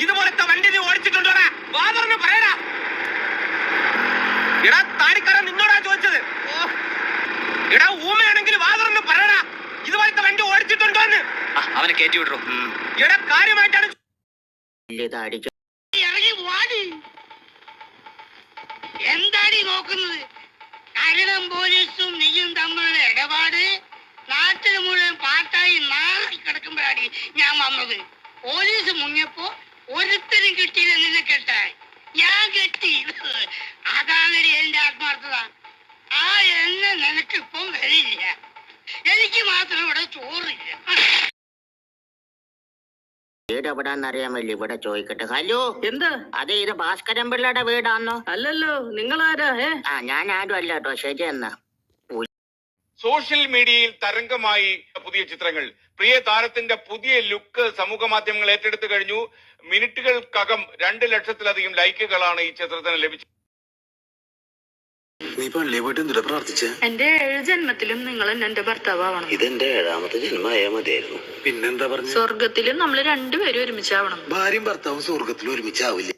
ഇതുപോലത്തെ വണ്ടി നീ ഓടിച്ചിട്ടുണ്ടോടാ? വാതറിന് പറയടാ. എടാ താടിക്കാരൻ നിന്നോടാ ചോദിച്ചത്. എടാ ഊമയാണെങ്കിൽ വാതറിന് പറയടാ, ഇതുപോലത്തെ വണ്ടി ഓടിച്ചിട്ടുണ്ടോന്ന്. അവനെ കയറ്റി വിട്ടു. എടാ കാര്യമായിട്ടാണ്. എന്താടി നോക്കുന്നത്? കരുണം പോലീസും നീയും തമ്മിലുള്ള ഇടപാട് നാട്ടിൽ മുഴുവൻ പാട്ടായി നാറി കിടക്കുമ്പോഴാണ് ഞാൻ വന്നത്. പോലീസ് മുങ്ങിയപ്പോ ഒരുത്തരും കിട്ടിയില്ല നിന്നെ കെട്ടാൻ. ഞാൻ കെട്ടി. അതാണ് എന്റെ ആത്മാർത്ഥത. ആ എണ്ണ നിനക്കിപ്പം വരില്ല. എനിക്ക് മാത്രം ഇവിടെ ചോറില്ല. വീട് എവിടാന്നറിയാൻ വേണ്ടി ഇവിടെ ചോദിക്കട്ടെ. ഹലോ, എന്താ? അതെ, ഇത് ഭാസ്കരൻ പിള്ളയുടെ വീടാന്നോ? അല്ലല്ലോ, നിങ്ങളാരാ? ഞാൻ ആരും അല്ല കേട്ടോ. ശരി എന്നാ. സോഷ്യൽ മീഡിയയിൽ തരംഗമായി പുതിയ ചിത്രങ്ങൾ. പ്രിയ താരത്തിന്റെ പുതിയ ലുക്ക് സമൂഹ മാധ്യമങ്ങൾ ഏറ്റെടുത്തു കഴിഞ്ഞു. മിനിറ്റുകൾക്കകം 2 ലക്ഷത്തിലധികം ലൈക്കുകളാണ് ഈ ചിത്രത്തിന് ലഭിച്ചത്. നീ പള്ളിയെ പോയിട്ട് എന്തിനാ പ്രാർത്ഥിച്ചേ? എന്റെ 7 ജന്മത്തിലും നിങ്ങൾ എന്റെ ഭർത്താവണം. ഇതെന്റെ 7ാമത്തെ ജന്മമായാ മതിയായിരുന്നു. പിന്നെന്താ പറഞ്ഞു? സ്വർഗത്തിലും നമ്മൾ രണ്ടുപേരും ഒരുമിച്ചാവണം. ഭാര്യയും ഭർത്താവും സ്വർഗത്തിലും ഒരുമിച്ചാവില്ല.